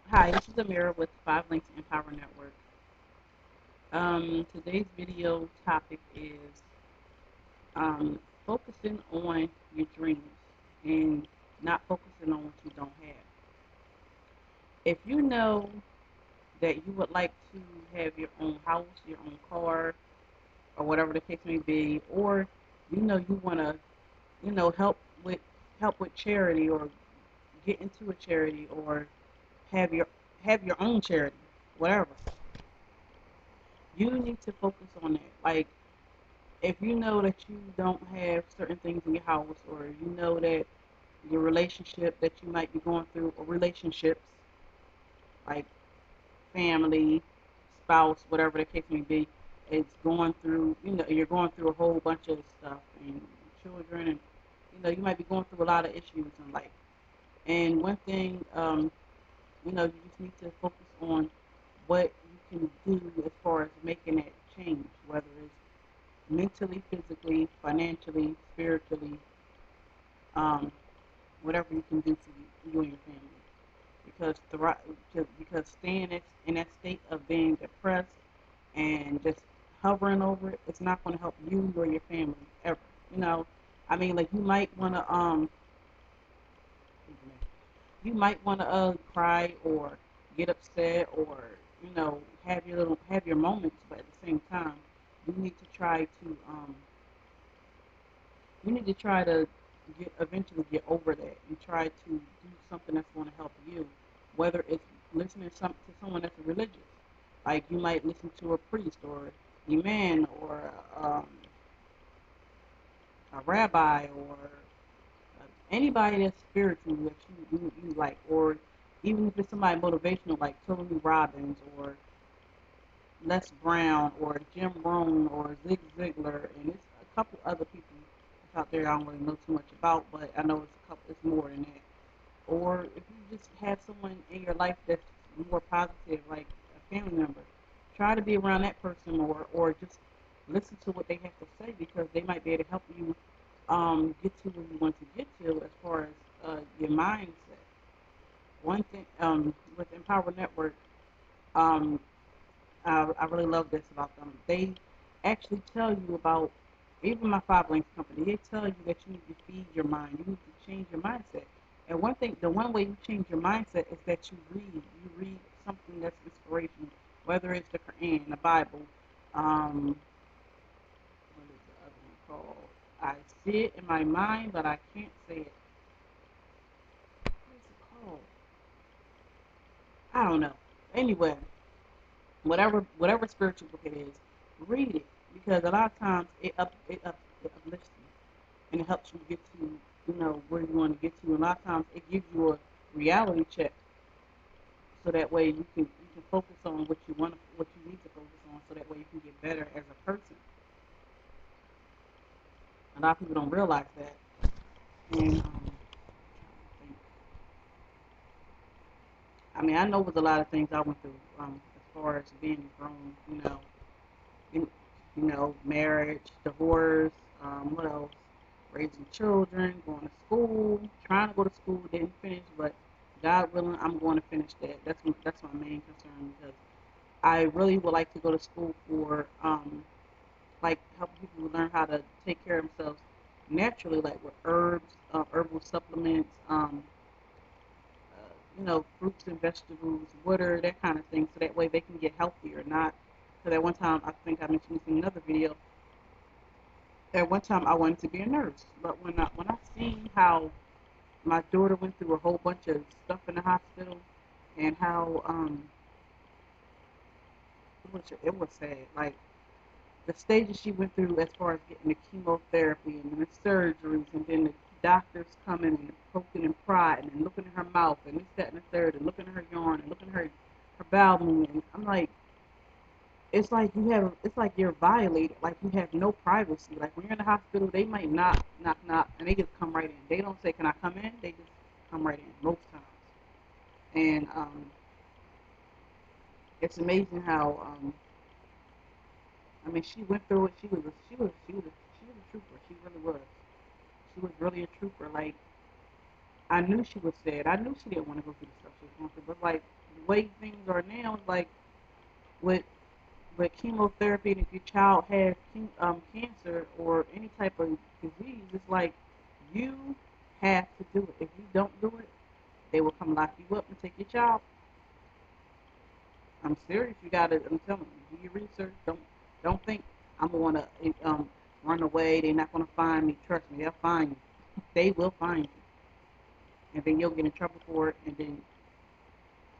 Hi, this is Amira with Five Links Empower Network. Today's video topic is um, focusing on your dreams and not focusing on what you don't have. If you know that you would like to have your own house, your own car, or whatever the case may be, or you want to, help with charity or get into a charity or have your have your own charity, whatever. You need to focus on that. Like, if you know that you don't have certain things in your house, or you know that your relationship that you might be going through, or relationships like family, spouse, whatever the case may be, it's going through, you're going through a whole bunch of stuff and children, and you might be going through a lot of issues in life. And one thing, you just need to focus on what you can do as far as making that change, whether it's mentally, physically, financially, spiritually, um, whatever you can do for you and your family. Because staying in that state of being depressed and just hovering over it, it's not going to help you or your family ever. You know, I mean, like you might want to cry or get upset or have your moments, but at the same time, you need to try to you need to try to eventually get over that and try to do something that's going to help you, whether it's listening to someone that's religious, like you might listen to a priest or imam or a rabbi or anybody that's spiritual that you like, or even if it's somebody motivational like Tony Robbins or Les Brown or Jim Rohn or Zig Ziglar, and it's a couple other people out there I don't really know too much about, but I know it's more than that. Or if you just have someone in your life that's more positive, like a family member, try to be around that person, or just listen to what they have to say, because they might be able to help you get to where you want to get to as far as your mindset. One thing with Empower Network, um, I really love this about them. They actually tell you about, even my Five Links company, they tell you that you need to feed your mind. You need to change your mindset. And the one way you change your mindset is that you read. You read something that's inspirational, whether it's the Quran, the Bible, what is the other one called? I see it in my mind, but I can't say it. What is it called? I don't know. Anyway, whatever spiritual book it is, read it, because a lot of times it uplifts you and it helps you get to where you want to get to. And a lot of times it gives you a reality check, so that way you can focus on what you need to focus on, so that way you can get better as a person. A lot of people don't realize that. And I mean, I know with a lot of things I went through, as far as being grown, in, marriage, divorce, what else? Raising children, going to school, trying to go to school, didn't finish, but God willing, I'm going to finish that. That's my main concern, because I really would like to go to school for like helping people learn how to take care of themselves naturally, like with herbs, herbal supplements, fruits and vegetables, water, that kind of thing, so that way they can get healthier. Not because at one time, I think I mentioned this in another video. At one time, I wanted to be a nurse, but when I seen how my daughter went through a whole bunch of stuff in the hospital, and how it was sad. Like the stages she went through as far as getting the chemotherapy and the surgeries, and then the doctors coming and poking and prying and looking at her mouth and this, that, and the third, and looking at her yarn and looking at her bowel movement. I'm like, it's like you're violated. Like you have no privacy. Like when you're in the hospital, they might knock, and they just come right in. They don't say, "Can I come in?" They just come right in most times. And it's amazing how I mean, she went through it. She was a trooper. She really was. She was really a trooper. Like I knew she was sad. I knew she didn't want to go through the stuff she was going through. But like the way things are now, it's like with chemotherapy, and if your child has cancer or any type of disease, it's like you have to do it. If you don't do it, they will come lock you up and take your child. I'm serious. You gotta. I'm telling you, do your research. Don't think I'm gonna run away. They're not gonna find me. Trust me, they'll find you. They will find you, and then you'll get in trouble for it. And then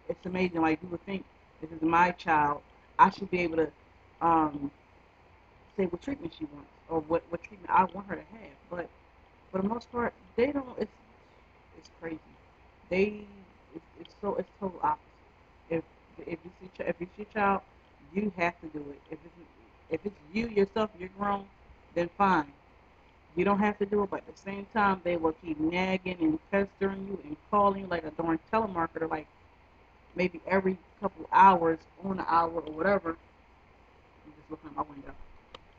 it's amazing. Like you would think, this is my child. I should be able to um, say what treatment she wants or what treatment I want her to have. But for the most part, they don't. It's crazy. They it's total opposite. If if it's your child, you have to do it. If it's you yourself, you're grown, then fine. You don't have to do it, but at the same time, they will keep nagging and pestering you and calling you like a darn telemarketer, like maybe every couple hours, on an hour or whatever. I'm just looking at my window,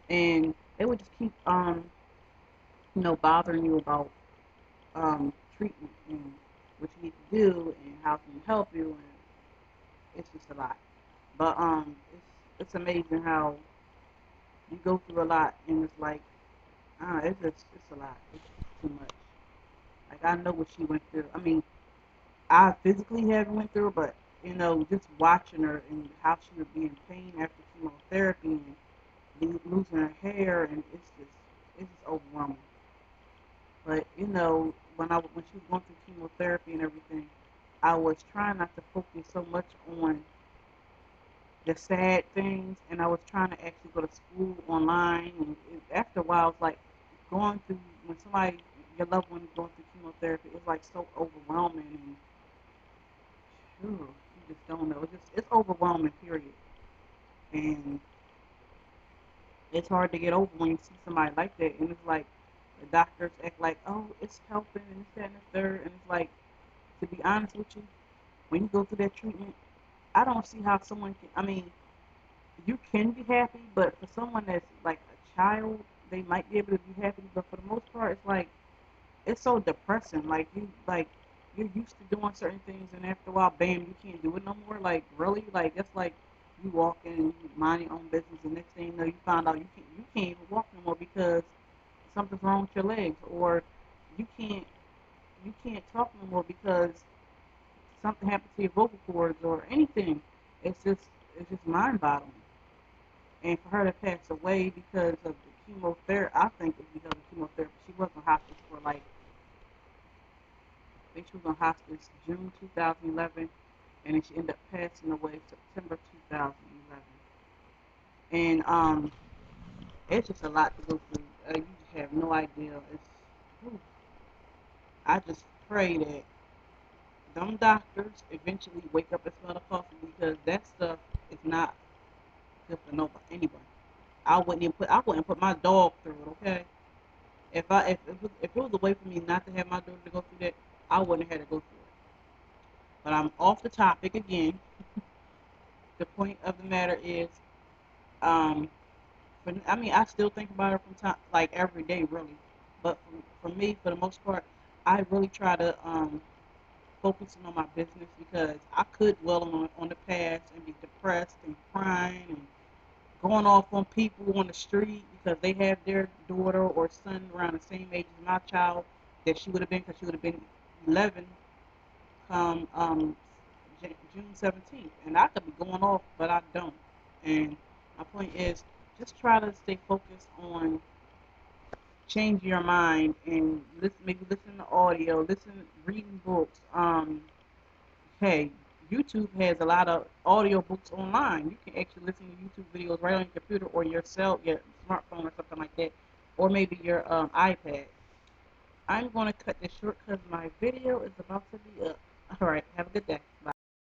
and they would just keep bothering you about treatment and what you need to do and how can you help you, and it's just a lot. But it's amazing how you go through a lot, and it's like, it's a lot. It's just too much. Like I know what she went through. I mean, I physically haven't went through, but just watching her and how she would be in pain after chemotherapy and losing her hair, and it's just overwhelming. But when she was going through chemotherapy and everything, I was trying not to focus so much on the sad things, and I was trying to actually go to school online. And after a while, it's like going through when somebody, your loved one, is going through chemotherapy. It's like so overwhelming, and you just don't know. It's overwhelming, period. And it's hard to get over when you see somebody like that, and it's like the doctors act like, oh, it's helping, and this, that, and the third, and it's like, to be honest with you, when you go through that treatment, I don't see how someone can. I mean, you can be happy, but for someone that's like a child, they might be able to be happy. But for the most part, it's like it's so depressing. Like you're used to doing certain things, and after a while, bam, you can't do it no more. Like really, like that's like you walking and you mind your own business, and next thing you know, you find out you can't even walk no more because something's wrong with your legs, or you can't talk no more because something happened to your vocal cords or anything. It's just it's just mind boggling. And for her to pass away because of the chemotherapy, I think it's because of chemotherapy. She was on hospice for like, I think she was on hospice June 2011, and then she ended up passing away September 2011. And it's just a lot to go through. You just have no idea. Whew. I just pray that them doctors eventually wake up and smell the coffee, because that stuff is not good for nobody, anybody. I wouldn't put my dog through it. Okay. If it was a way for me not to have my daughter to go through that, I wouldn't have had to go through it. But I'm off the topic again. The point of the matter is, um, I mean, I still think about her from time, like every day, really. But for me, for the most part, I really try to focus on my business, because I could dwell on the past and be depressed and crying and going off on people on the street because they have their daughter or son around the same age as my child that she would have been, because she would have been 11 come June 17th. And I could be going off, but I don't. And my point is, just try to stay focused on changing your mind and maybe listen to audio, reading books. Hey, YouTube has a lot of audio books online. You can actually listen to YouTube videos right on your computer or your smartphone or something like that, or maybe your iPad. I'm going to cut this short because my video is about to be up. All right, have a good day. Bye.